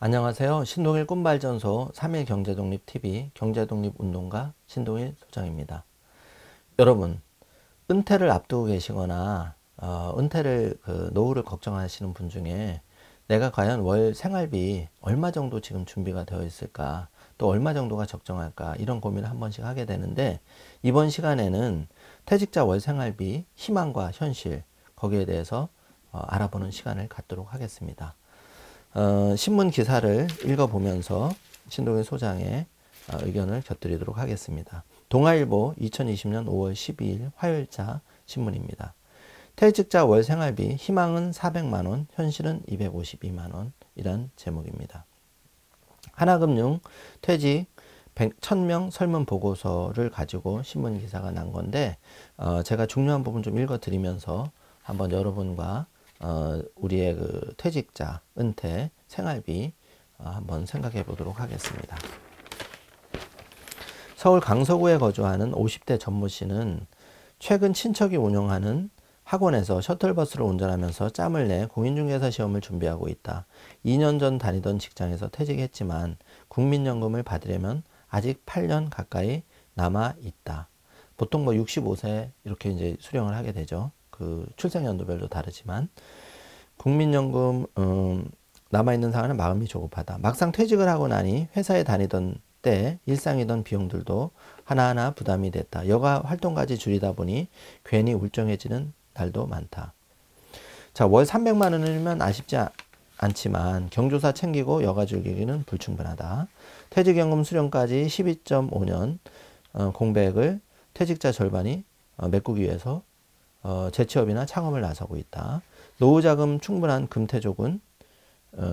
안녕하세요. 신동일 꿈발전소 3일 경제독립TV 경제독립운동가 신동일 소장입니다. 여러분, 은퇴를 앞두고 계시거나 은퇴를 노후를 걱정하시는 분 중에 내가 과연 월 생활비 얼마 정도 지금 준비가 되어 있을까, 또 얼마 정도가 적정할까, 이런 고민을 한 번씩 하게 되는데, 이번 시간에는 퇴직자 월 생활비 희망과 현실, 거기에 대해서 알아보는 시간을 갖도록 하겠습니다. 신문 기사를 읽어보면서 신동일 소장의 의견을 곁드리도록 하겠습니다. 동아일보 2020년 5월 12일 화요일자 신문입니다. 퇴직자 월 생활비 희망은 400만원, 현실은 252만원, 이란 제목입니다. 하나금융 퇴직 1000명 설문 보고서를 가지고 신문 기사가 난 건데, 제가 중요한 부분 좀 읽어드리면서 한번 여러분과 우리의 퇴직자, 은퇴, 생활비 한번 생각해 보도록 하겠습니다. 서울 강서구에 거주하는 50대 전모 씨는 최근 친척이 운영하는 학원에서 셔틀버스를 운전하면서 짬을 내 공인중개사 시험을 준비하고 있다. 2년 전 다니던 직장에서 퇴직했지만 국민연금을 받으려면 아직 8년 가까이 남아 있다. 보통 65세 이렇게 이제 수령을 하게 되죠. 출생연도별로 다르지만 국민연금 남아있는 상황은 마음이 조급하다. 막상 퇴직을 하고 나니 회사에 다니던 때 일상이던 비용들도 하나하나 부담이 됐다. 여가 활동까지 줄이다 보니 괜히 울적해지는 날도 많다. 자, 월 300만 원이면 아쉽지 않지만 경조사 챙기고 여가 즐기기는 불충분하다. 퇴직연금 수령까지 12.5년 공백을 퇴직자 절반이 메꾸기 위해서 재취업이나 창업을 나서고 있다. 노후자금 충분한 금태족은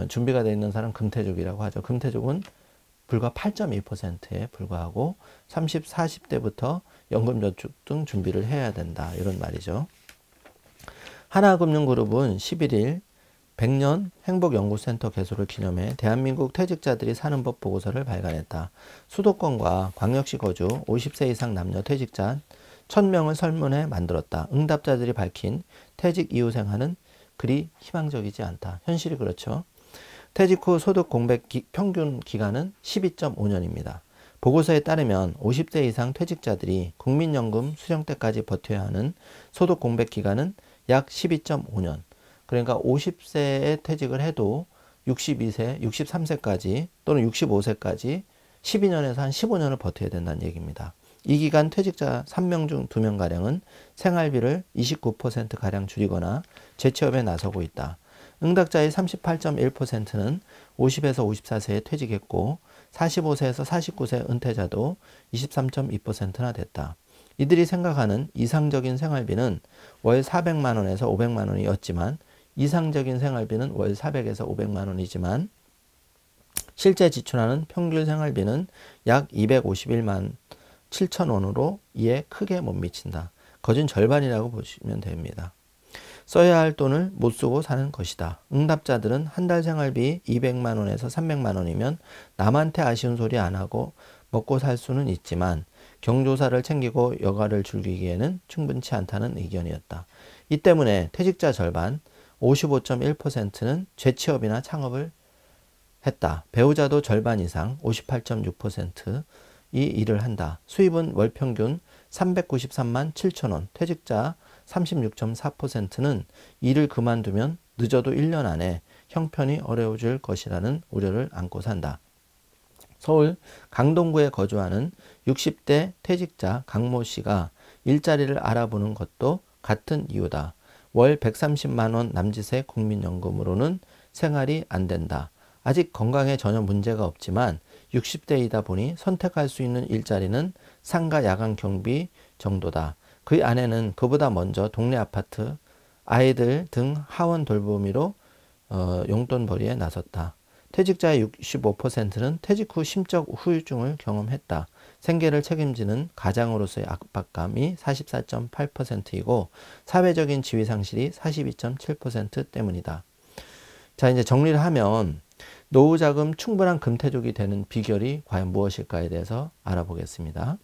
준비가 되어 있는 사람 금태족이라고 하죠. 금태족은 불과 8.2%에 불과하고 30, 40대부터 연금저축 등 준비를 해야 된다. 이런 말이죠. 하나금융그룹은 11일 100년 행복연구센터 개소를 기념해 대한민국 퇴직자들이 사는 법 보고서를 발간했다. 수도권과 광역시 거주 50세 이상 남녀 퇴직자 1000명을 설문해 만들었다. 응답자들이 밝힌 퇴직 이후 생활은 그리 희망적이지 않다. 현실이 그렇죠. 퇴직 후 소득 공백 평균 기간은 12.5년입니다. 보고서에 따르면 50세 이상 퇴직자들이 국민연금 수령 때까지 버텨야 하는 소득 공백 기간은 약 12.5년. 그러니까 50세에 퇴직을 해도 62세, 63세까지 또는 65세까지 12년에서 한 15년을 버텨야 된다는 얘기입니다. 이 기간 퇴직자 3명 중 2명가량은 생활비를 29%가량 줄이거나 재취업에 나서고 있다. 응답자의 38.1%는 50에서 54세에 퇴직했고 45세에서 49세 은퇴자도 23.2%나 됐다. 이들이 생각하는 이상적인 생활비는 월 400만 원에서 500만 원이었지만 이상적인 생활비는 월 400에서 500만 원이지만 실제 지출하는 평균 생활비는 약 251만 7천 원으로 이에 크게 못 미친다. 거진 절반이라고 보시면 됩니다. 써야 할 돈을 못 쓰고 사는 것이다. 응답자들은 한 달 생활비 200만 원에서 300만 원이면 남한테 아쉬운 소리 안 하고 먹고 살 수는 있지만 경조사를 챙기고 여가를 즐기기에는 충분치 않다는 의견이었다. 이 때문에 퇴직자 절반 55.1%는 재취업이나 창업을 했다. 배우자도 절반 이상 58.6%이 일을 한다. 수입은 월 평균 393만 7천 원. 퇴직자 36.4%는 일을 그만두면 늦어도 1년 안에 형편이 어려워질 것이라는 우려를 안고 산다. 서울 강동구에 거주하는 60대 퇴직자 강모 씨가 일자리를 알아보는 것도 같은 이유다. 월 130만 원 남짓의 국민연금으로는 생활이 안 된다. 아직 건강에 전혀 문제가 없지만 60대이다 보니 선택할 수 있는 일자리는 상가 야간 경비 정도다. 그 아내는 그보다 먼저 동네 아파트, 아이들 등 하원 돌보미로 용돈벌이에 나섰다. 퇴직자의 65%는 퇴직 후 심적 후유증을 경험했다. 생계를 책임지는 가장으로서의 압박감이 44.8%이고 사회적인 지위 상실이 42.7% 때문이다. 자, 이제 정리를 하면 노후자금 충분한 금태족이 되는 비결이 과연 무엇일까에 대해서 알아보겠습니다.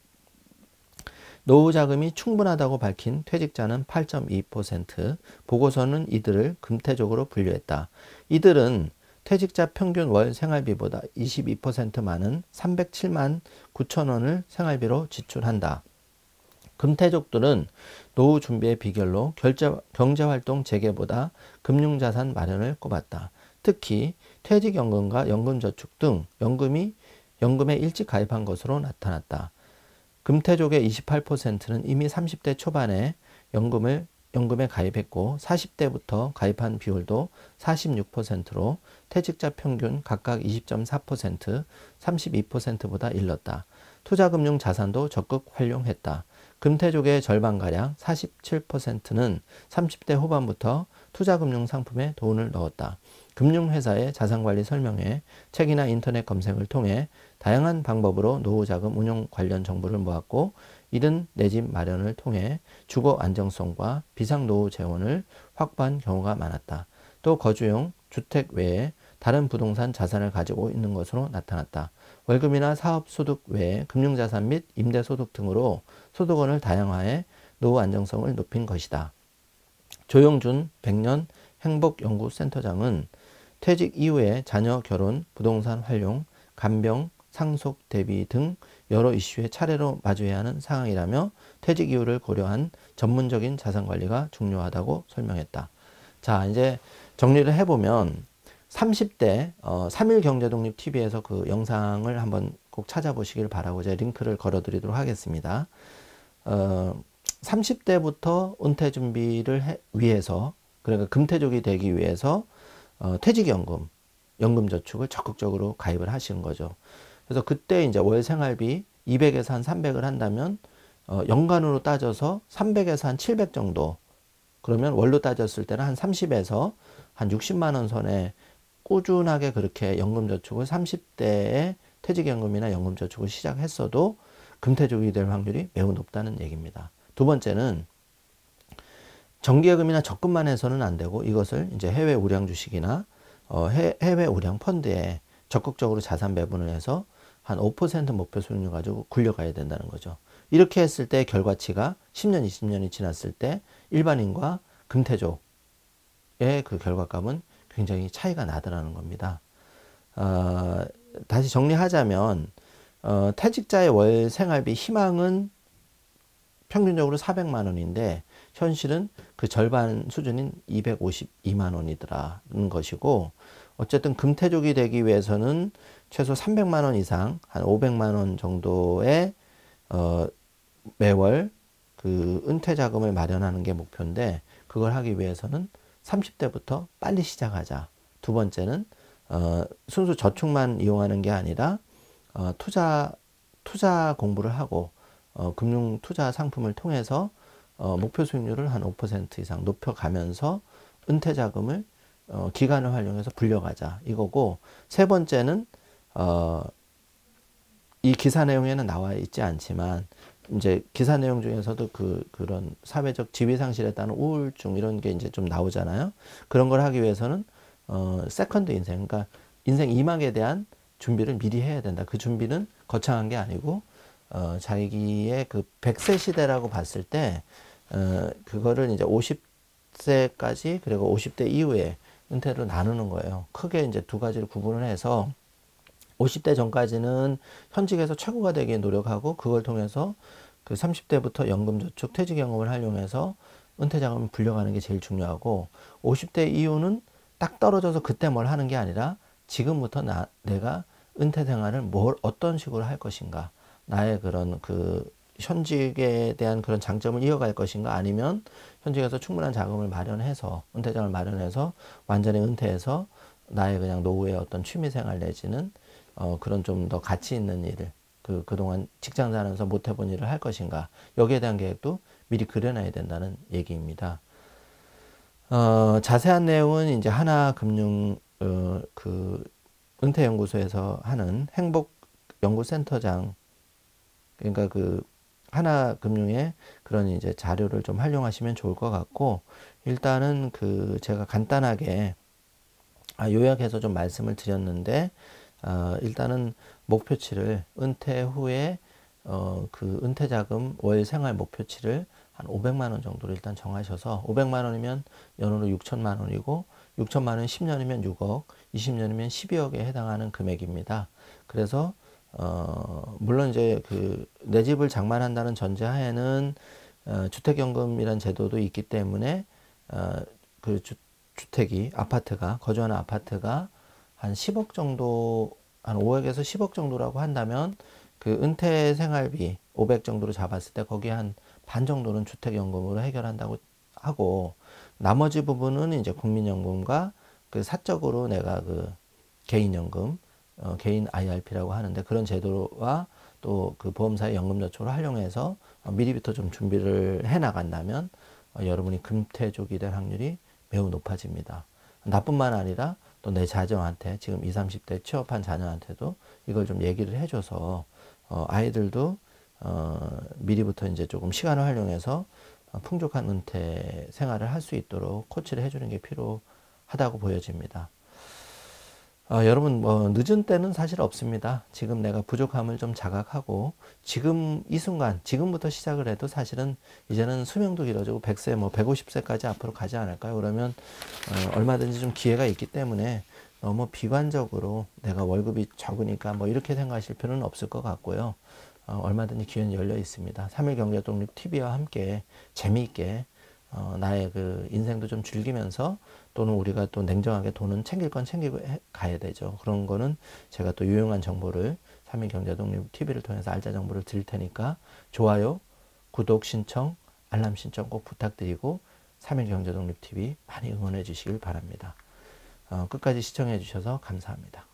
노후자금이 충분하다고 밝힌 퇴직자는 8.2%, 보고서는 이들을 금태족으로 분류했다. 이들은 퇴직자 평균 월 생활비보다 22% 많은 307만 9천 원을 생활비로 지출한다. 금태족들은 노후 준비의 비결로 경제활동 재개보다 금융자산 마련을 꼽았다. 특히 퇴직연금과 연금저축 등 연금에 일찍 가입한 것으로 나타났다. 금태족의 28%는 이미 30대 초반에 연금에 가입했고 40대부터 가입한 비율도 46%로 퇴직자 평균 각각 20.4%, 32%보다 일렀다. 투자금융 자산도 적극 활용했다. 금태족의 절반가량 47%는 30대 후반부터 투자금융 상품에 돈을 넣었다. 금융회사의 자산관리 설명회, 책이나 인터넷 검색을 통해 다양한 방법으로 노후자금 운용 관련 정보를 모았고 이른 내 집 마련을 통해 주거 안정성과 비상노후 재원을 확보한 경우가 많았다. 또 거주용 주택 외에 다른 부동산 자산을 가지고 있는 것으로 나타났다. 월급이나 사업소득 외에 금융자산 및 임대소득 등으로 소득원을 다양화해 노후 안정성을 높인 것이다. 조영준 백년 행복연구센터장은 퇴직 이후에 자녀 결혼, 부동산 활용, 간병, 상속 대비 등 여러 이슈에 차례로 마주해야 하는 상황이라며 퇴직 이후를 고려한 전문적인 자산관리가 중요하다고 설명했다. 자, 이제 정리를 해보면 30대 3.1경제독립TV에서 그 영상을 한번 꼭 찾아보시길 바라고 제가 링크를 걸어드리도록 하겠습니다. 30대부터 은퇴 준비를 위해서, 그러니까 금태족이 되기 위해서 퇴직연금, 연금저축을 적극적으로 가입을 하시는 거죠. 그래서 그때 이제 월 생활비 200에서 한 300을 한다면 연간으로 따져서 300에서 한 700 정도, 그러면 월로 따졌을 때는 한 30에서 한 60만 원 선에 꾸준하게 그렇게 연금저축을 30대에 퇴직연금이나 연금저축을 시작했어도 금태족이 될 확률이 매우 높다는 얘기입니다. 두 번째는 정기예금이나 적금만 해서는 안 되고 이것을 이제 해외 우량 주식이나 해외 우량 펀드에 적극적으로 자산 배분을 해서 한 5% 목표 수익률 가지고 굴려가야 된다는 거죠. 이렇게 했을 때 결과치가 10년, 20년이 지났을 때 일반인과 금태족의 그 결과값은 굉장히 차이가 나더라는 겁니다. 다시 정리하자면 퇴직자의 월 생활비 희망은 평균적으로 400만 원인데 현실은 그 절반 수준인 252만 원이더라는 것이고, 어쨌든 금태족이 되기 위해서는 최소 300만 원 이상, 한 500만 원 정도의 매월 그 은퇴 자금을 마련하는 게 목표인데, 그걸 하기 위해서는 30대부터 빨리 시작하자. 두 번째는 순수 저축만 이용하는 게 아니라 투자 공부를 하고 금융 투자 상품을 통해서 목표 수익률을 한 5% 이상 높여가면서 은퇴 자금을 기간을 활용해서 불려가자 이거고, 세 번째는 이 기사 내용에는 나와 있지 않지만 이제 기사 내용 중에서도 그런 사회적 지위 상실에 따른 우울증 이런 게 이제 좀 나오잖아요. 그런 걸 하기 위해서는 세컨드 인생, 그러니까 인생 2막에 대한 준비를 미리 해야 된다. 그 준비는 거창한 게 아니고 자기의 그 100세 시대라고 봤을 때 그거를 이제 50세까지 그리고 50대 이후에 은퇴로 나누는 거예요. 크게 이제 두 가지를 구분을 해서 50대 전까지는 현직에서 최고가 되기 노력하고 그걸 통해서 그 30대부터 연금저축 퇴직연금을 활용해서 은퇴자금을 불려가는 게 제일 중요하고, 50대 이후는 딱 떨어져서 그때 뭘 하는 게 아니라 지금부터 내가 은퇴 생활을 어떤 식으로 할 것인가, 나의 그런 그 현직에 대한 그런 장점을 이어갈 것인가, 아니면 현직에서 충분한 자금을 마련해서 은퇴자금을 마련해서 완전히 은퇴해서 나의 그냥 노후의 어떤 취미생활 내지는 그런 좀 더 가치 있는 일을 그동안 직장 다니면서 못 해본 일을 할 것인가, 여기에 대한 계획도 미리 그려놔야 된다는 얘기입니다. 자세한 내용은 이제 하나금융 그 은퇴연구소에서 하는 행복연구센터장, 그러니까 그 하나금융의 그런 이제 자료를 좀 활용하시면 좋을 것 같고, 일단은 그 제가 간단하게 요약해서 좀 말씀을 드렸는데, 일단은 목표치를 은퇴 후에 그 은퇴자금 월 생활 목표치를 한 500만 원 정도로 일단 정하셔서, 500만 원이면 연으로 6천만 원이고 6천만 원 10년이면 6억, 20년이면 12억에 해당하는 금액입니다. 그래서 물론 이제 그 내 집을 장만한다는 전제하에는 주택연금이란 제도도 있기 때문에 그 주택이 아파트가 거주하는 아파트가 한 10억 정도 한 5억에서 10억 정도라고 한다면 그 은퇴 생활비 500 정도로 잡았을 때 거기에 한 반 정도는 주택연금으로 해결한다고 하고 나머지 부분은 이제 국민연금과 그 사적으로 내가 그 개인연금 개인 IRP라고 하는데 그런 제도와 또 그 보험사의 연금저축을 활용해서 미리부터 좀 준비를 해 나간다면 여러분이 금태족이 될 확률이 매우 높아집니다. 나뿐만 아니라 또 내 자녀한테 지금 20, 30대 취업한 자녀한테도 이걸 좀 얘기를 해줘서 아이들도 미리부터 이제 조금 시간을 활용해서 풍족한 은퇴 생활을 할 수 있도록 코치를 해주는 게 필요하다고 보여집니다. 여러분 뭐 늦은 때는 사실 없습니다. 지금 내가 부족함을 좀 자각하고 지금 이 순간 지금부터 시작을 해도 사실은 이제는 수명도 길어지고 100세 뭐 150세까지 앞으로 가지 않을까요? 그러면 얼마든지 좀 기회가 있기 때문에 너무 비관적으로 내가 월급이 적으니까 뭐 이렇게 생각하실 필요는 없을 것 같고요. 얼마든지 기회는 열려 있습니다. 3일 경제독립 TV와 함께 재미있게 나의 그 인생도 좀 즐기면서 또는 우리가 또 냉정하게 돈은 챙길 건 챙기고 가야 되죠. 그런 거는 제가 또 유용한 정보를 3일 경제독립 TV를 통해서 알짜 정보를 드릴 테니까 좋아요, 구독 신청, 알람 신청 꼭 부탁드리고 3일 경제독립 TV 많이 응원해 주시길 바랍니다. 끝까지 시청해 주셔서 감사합니다.